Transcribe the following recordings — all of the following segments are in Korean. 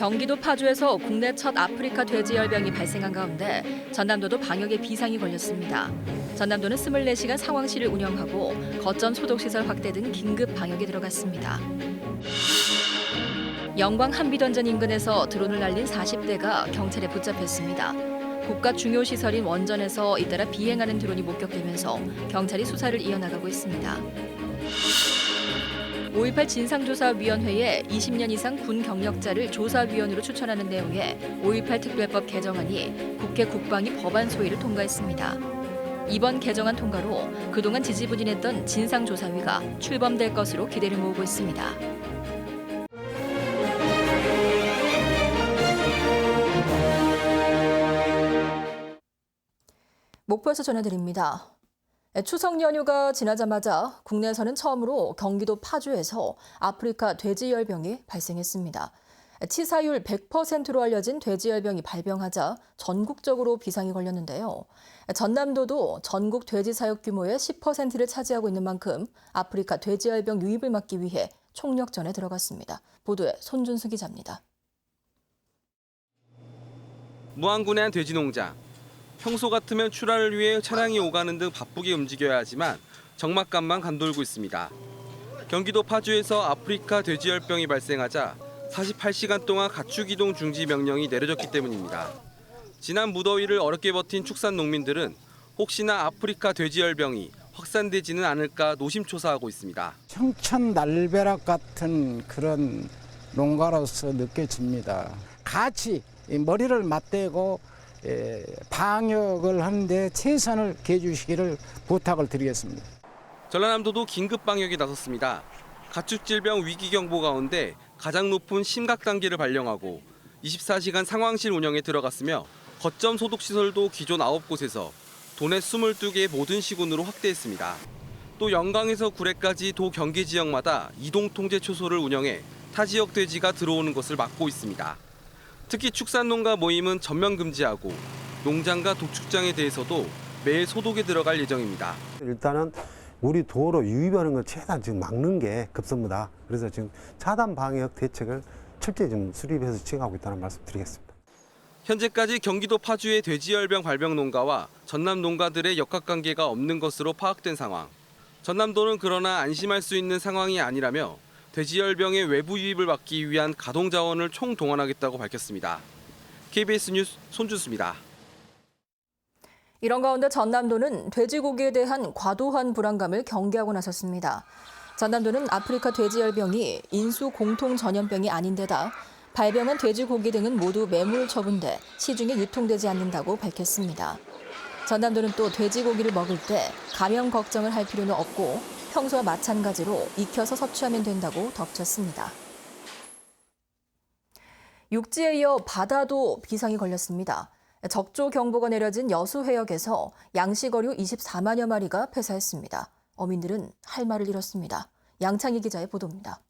경기도 파주에서 국내 첫 아프리카 돼지열병이 발생한 가운데 전남도도 방역에 비상이 걸렸습니다. 전남도는 24시간 상황실을 운영하고 거점 소독시설 확대 등 긴급 방역에 들어갔습니다. 영광 한비던전 인근에서 드론을 날린 40대가 경찰에 붙잡혔습니다. 국가 중요 시설인 원전에서 잇따라 비행하는 드론이 목격되면서 경찰이 수사를 이어나가고 있습니다. 5.18 진상조사위원회에 20년 이상 군 경력자를 조사위원으로 추천하는 내용의 5.18 특별법 개정안이 국회 국방위 법안 소위를 통과했습니다. 이번 개정안 통과로 그동안 지지부진했던 진상조사위가 출범될 것으로 기대를 모으고 있습니다. 목포에서 전해드립니다. 추석 연휴가 지나자마자 국내에서는 처음으로 경기도 파주에서 아프리카 돼지열병이 발생했습니다. 치사율 100%로 알려진 돼지열병이 발병하자 전국적으로 비상이 걸렸는데요. 전남도도 전국 돼지 사육 규모의 10%를 차지하고 있는 만큼 아프리카 돼지열병 유입을 막기 위해 총력전에 들어갔습니다. 보도에 손준수 기자입니다. 무안군의 한 돼지 농장. 평소 같으면 출하를 위해 차량이 오가는 등 바쁘게 움직여야 하지만 적막감만 감돌고 있습니다. 경기도 파주에서 아프리카 돼지열병이 발생하자 48시간 동안 가축 이동 중지 명령이 내려졌기 때문입니다. 지난 무더위를 어렵게 버틴 축산 농민들은 혹시나 아프리카 돼지열병이 확산되지는 않을까 노심초사하고 있습니다. 청천날벼락 같은 그런 농가로서 느껴집니다. 같이 머리를 맞대고 방역을 하는데 최선을 기해주시기를 부탁을 드리겠습니다. 전라남도도 긴급 방역에 나섰습니다. 가축질병 위기경보 가운데 가장 높은 심각 단계를 발령하고 24시간 상황실 운영에 들어갔으며 거점 소독시설도 기존 9곳에서 도내 22개 모든 시군으로 확대했습니다. 또 영광에서 구례까지 도 경계 지역마다 이동통제 초소를 운영해 타 지역 돼지가 들어오는 것을 막고 있습니다. 특히 축산농가 모임은 전면 금지하고 농장과 독축장에 대해서도 매일 소독에 들어갈 예정입니다. 일단은 우리 도로 유입하는 걸 최대한 지금 막는 게 급선무다. 그래서 지금 차단 방역 대책을 철저히 좀 수립해서 진행하고 있다는 말씀 드리겠습니다. 현재까지 경기도 파주의 돼지열병 발병 농가와 전남 농가들의 역학관계가 없는 것으로 파악된 상황. 전남도는 그러나 안심할 수 있는 상황이 아니라며 돼지열병의 외부 유입을 막기 위한 가동자원을 총동원하겠다고 밝혔습니다. KBS 뉴스 손준수입니다. 이런 가운데 전남도는 돼지고기에 대한 과도한 불안감을 경계하고 나섰습니다. 전남도는 아프리카 돼지열병이 인수 공통 전염병이 아닌데다 발병한 돼지고기 등은 모두 매물 처분돼 시중에 유통되지 않는다고 밝혔습니다. 전남도는 또 돼지고기를 먹을 때 감염 걱정을 할 필요는 없고 평소와 마찬가지로 익혀서 섭취하면 된다고 덧붙였습니다. 육지에 이어 바다도 비상이 걸렸습니다. 적조 경보가 내려진 여수 해역에서 양식어류 24만여 마리가 폐사했습니다. 어민들은 할 말을 잃었습니다. 양창희 기자의 보도입니다.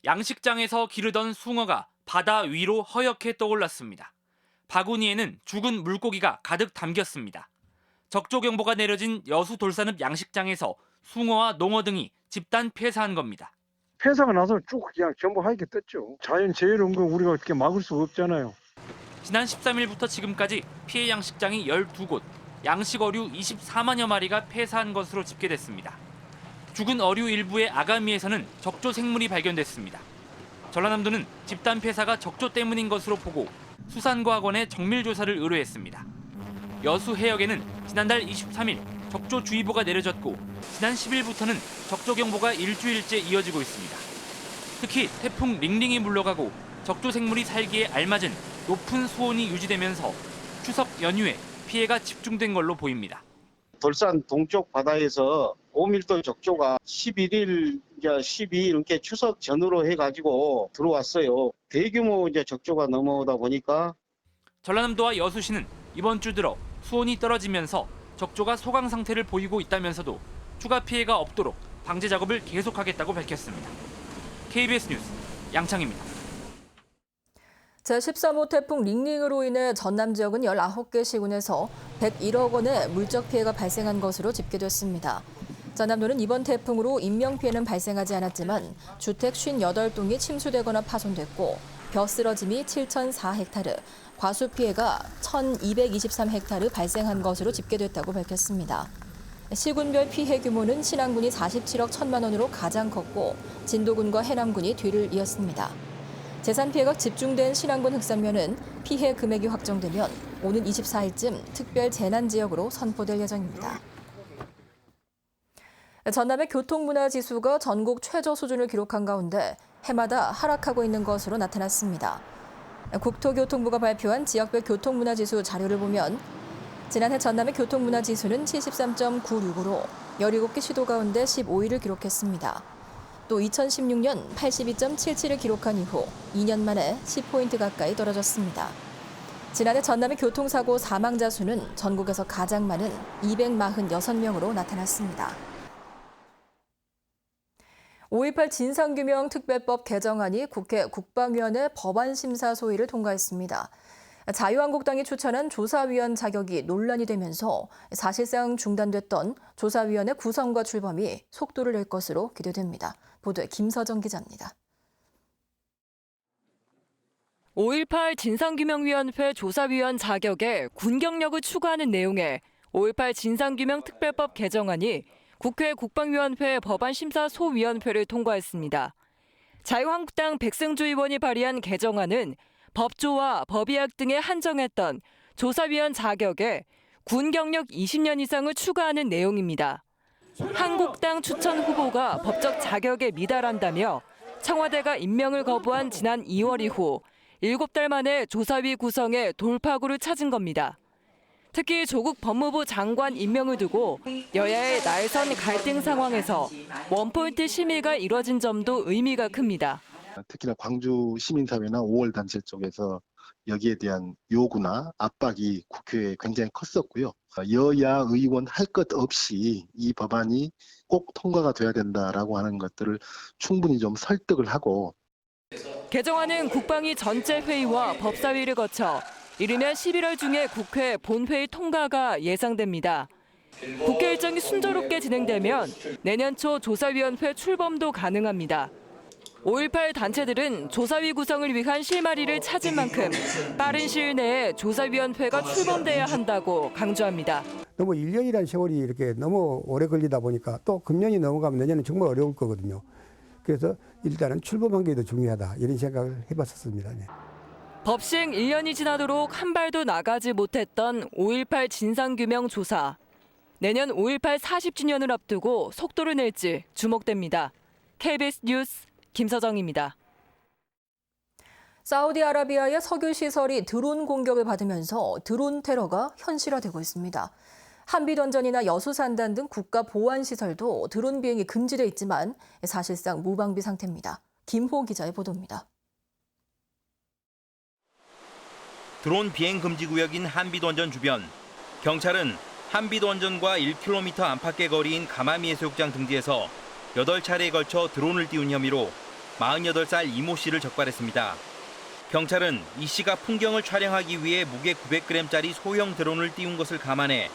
양식장에서 기르던 숭어가 바다 위로 허옇게 떠올랐습니다. 바구니에는 죽은 물고기가 가득 담겼습니다. 적조 경보가 내려진 여수 돌산읍 양식장에서 숭어와 농어 등이 집단 폐사한 겁니다. 폐사가 나서 쭉 그냥 전부 하얗게 떴죠. 자연 재해로운 거 우리가 어떻게 막을 수가 없잖아요. 지난 13일부터 지금까지 피해 양식장이 12곳, 양식 어류 24만여 마리가 폐사한 것으로 집계됐습니다. 죽은 어류 일부의 아가미에서는 적조 생물이 발견됐습니다. 전라남도는 집단 폐사가 적조 때문인 것으로 보고 수산과학원에 정밀조사를 의뢰했습니다. 여수 해역에는 지난달 23일 적조주의보가 내려졌고 지난 10일부터는 적조경보가 일주일째 이어지고 있습니다. 특히 태풍 링링이 물러가고 적조생물이 살기에 알맞은 높은 수온이 유지되면서 추석 연휴에 피해가 집중된 걸로 보입니다. 돌산 동쪽 바다에서 5밀도 적조가 11일, 12일 이렇게 추석 전후로 해가지고 들어왔어요. 대규모 적조가 넘어오다 보니까 전라남도와 여수시는 이번 주 들어 수온이 떨어지면서 적조가 소강 상태를 보이고 있다면서도 추가 피해가 없도록 방제 작업을 계속하겠다고 밝혔습니다. KBS 뉴스 양창희입니다. 제13호 태풍 링링으로 인해 전남 지역은 19개 시군에서 101억 원의 물적 피해가 발생한 것으로 집계됐습니다. 전남도는 이번 태풍으로 인명피해는 발생하지 않았지만 주택 58동이 침수되거나 파손됐고 벼 쓰러짐이 7,004헥타르, 과수 피해가 1,223헥타르 발생한 것으로 집계됐다고 밝혔습니다. 시군별 피해 규모는 신안군이 47억 1천만 원으로 가장 컸고 진도군과 해남군이 뒤를 이었습니다. 재산 피해가 집중된 신안군 흑산면은 피해 금액이 확정되면 오는 24일쯤 특별 재난지역으로 선포될 예정입니다. 전남의 교통문화지수가 전국 최저 수준을 기록한 가운데 해마다 하락하고 있는 것으로 나타났습니다. 국토교통부가 발표한 지역별 교통문화지수 자료를 보면 지난해 전남의 교통문화지수는 73.96으로 17개 시도 가운데 15위를 기록했습니다. 또 2016년 82.77을 기록한 이후 2년 만에 10포인트 가까이 떨어졌습니다. 지난해 전남의 교통사고 사망자 수는 전국에서 가장 많은 246명으로 나타났습니다. 5.18 진상규명 특별법 개정안이 국회 국방위원회 법안심사 소위를 통과했습니다. 자유한국당이 추천한 조사위원 자격이 논란이 되면서 사실상 중단됐던 조사위원회 구성과 출범이 속도를 낼 것으로 기대됩니다. 보도에 김서정 기자입니다. 5.18 진상규명위원회 조사위원 자격에 군 경력을 추가하는 내용의 5.18 진상규명 특별법 개정안이 국회 국방위원회 법안심사소위원회를 통과했습니다. 자유한국당 백승주 의원이 발의한 개정안은 법조와 법의학 등에 한정했던 조사위원 자격에 군 경력 20년 이상을 추가하는 내용입니다. 한국당 추천 후보가 법적 자격에 미달한다며 청와대가 임명을 거부한 지난 2월 이후 7달 만에 조사위 구성에 돌파구를 찾은 겁니다. 특히 조국 법무부 장관 임명을 두고 여야의 날선 갈등 상황에서 원포인트 심의가 이뤄진 점도 의미가 큽니다. 특히나 광주 시민사회나 5월 단체 쪽에서 여기에 대한 요구나 압박이 국회에 굉장히 컸었고요. 여야 의원 할 것 없이 이 법안이 꼭 통과가 돼야 된다라고 하는 것들을 충분히 좀 설득을 하고 개정안은 국방위 전체 회의와 법사위를 거쳐 이르면 11월 중에 국회 본회의 통과가 예상됩니다. 국회 일정이 순조롭게 진행되면 내년 초 조사위원회 출범도 가능합니다. 5.18 단체들은 조사위 구성을 위한 실마리를 찾은 만큼 빠른 시일 내에 조사위원회가 출범돼야 한다고 강조합니다. 너무 1년이라는 세월이 이렇게 너무 오래 걸리다 보니까 또 금년이 넘어가면 내년은 정말 어려울 거거든요. 그래서 일단은 출범한 게 더 중요하다 이런 생각을 해봤었습니다. 네. 법시행 1년이 지나도록 한 발도 나가지 못했던 5.18 진상규명 조사. 내년 5.18 40주년을 앞두고 속도를 낼지 주목됩니다. KBS 뉴스 김서정입니다. 사우디아라비아의 석유 시설이 드론 공격을 받으면서 드론 테러가 현실화되고 있습니다. 한비던전이나 여수산단 등 국가 보안 시설도 드론 비행이 금지돼 있지만 사실상 무방비 상태입니다. 김호 기자의 보도입니다. 드론 비행 금지 구역인 한비도원전 주변. 경찰은 한비도원전과 1km 안팎의 거리인 가마미 해수욕장 등지에서 8차례에 걸쳐 드론을 띄운 혐의로 48살 이모 씨를 적발했습니다. 경찰은 이 씨가 풍경을 촬영하기 위해 무게 900g짜리 소형 드론을 띄운 것을 감안해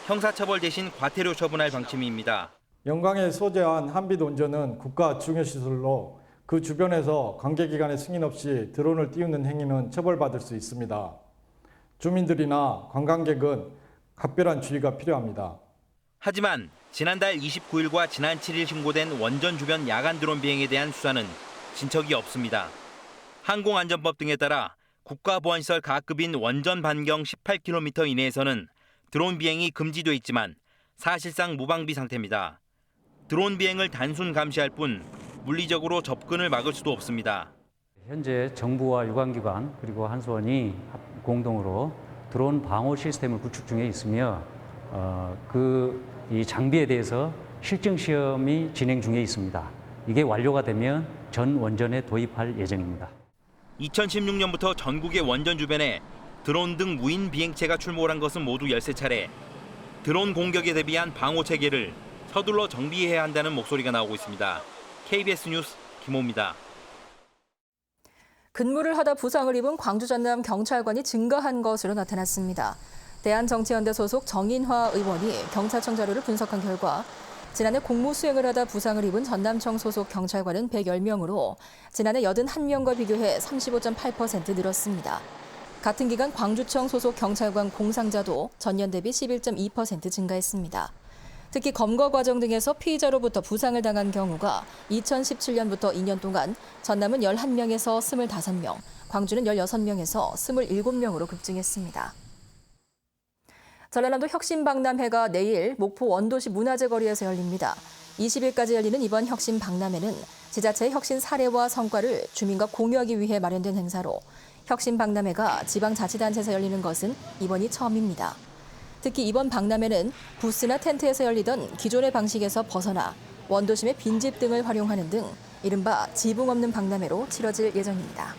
형사처벌 대신 과태료 처분할 방침입니다. 영광에 소재한 한비도원전은 국가 중요시설로 그 주변에서 관계기관의 승인 없이 드론을 띄우는 행위는 처벌받을 수 있습니다. 주민들이나 관광객은 각별한 주의가 필요합니다. 하지만 지난달 29일과 지난 7일 신고된 원전 주변 야간 드론 비행에 대한 수사는 진척이 없습니다. 항공안전법 등에 따라 국가보안시설 가급인 원전 반경 18km 이내에서는 드론 비행이 금지돼 있지만 사실상 무방비 상태입니다. 드론 비행을 단순 감시할 뿐 물리적으로 접근을 막을 수도 없습니다. 현재 정부와 유관기관 그리고 한수원이 공동으로 드론 방호 시스템을 구축 중에 있으며 이 장비에 대해서 실증 시험이 진행 중에 있습니다. 이게 완료가 되면 전 원전에 도입할 예정입니다. 2016년부터 전국의 원전 주변에 드론 등 무인 비행체가 출몰한 것은 모두 13차례. 드론 공격에 대비한 방호 체계를 서둘러 정비해야 한다는 목소리가 나오고 있습니다. KBS 뉴스 김호입니다. 근무를 하다 부상을 입은 광주 전남 경찰관이 증가한 것으로 나타났습니다. 대한정치연대 소속 정인화 의원이 경찰청 자료를 분석한 결과 지난해 공무 수행을 하다 부상을 입은 전남청 소속 경찰관은 110명으로 지난해 81명과 비교해 35.8% 늘었습니다. 같은 기간 광주청 소속 경찰관 공상자도 전년 대비 11.2% 증가했습니다. 특히 검거 과정 등에서 피의자로부터 부상을 당한 경우가 2017년부터 2년 동안 전남은 11명에서 25명, 광주는 16명에서 27명으로 급증했습니다. 전라남도 혁신박람회가 내일 목포 원도시 문화재 거리에서 열립니다. 20일까지 열리는 이번 혁신박람회는 지자체의 혁신 사례와 성과를 주민과 공유하기 위해 마련된 행사로 혁신박람회가 지방자치단체에서 열리는 것은 이번이 처음입니다. 특히 이번 박람회는 부스나 텐트에서 열리던 기존의 방식에서 벗어나 원도심의 빈집 등을 활용하는 등 이른바 지붕 없는 박람회로 치러질 예정입니다.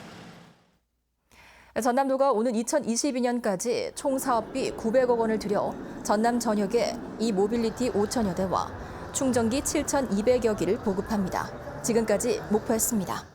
전남도가 오는 2022년까지 총 사업비 900억 원을 들여 전남 전역에 이모빌리티 5천여 대와 충전기 7,200여 기를 보급합니다. 지금까지 목포였습니다.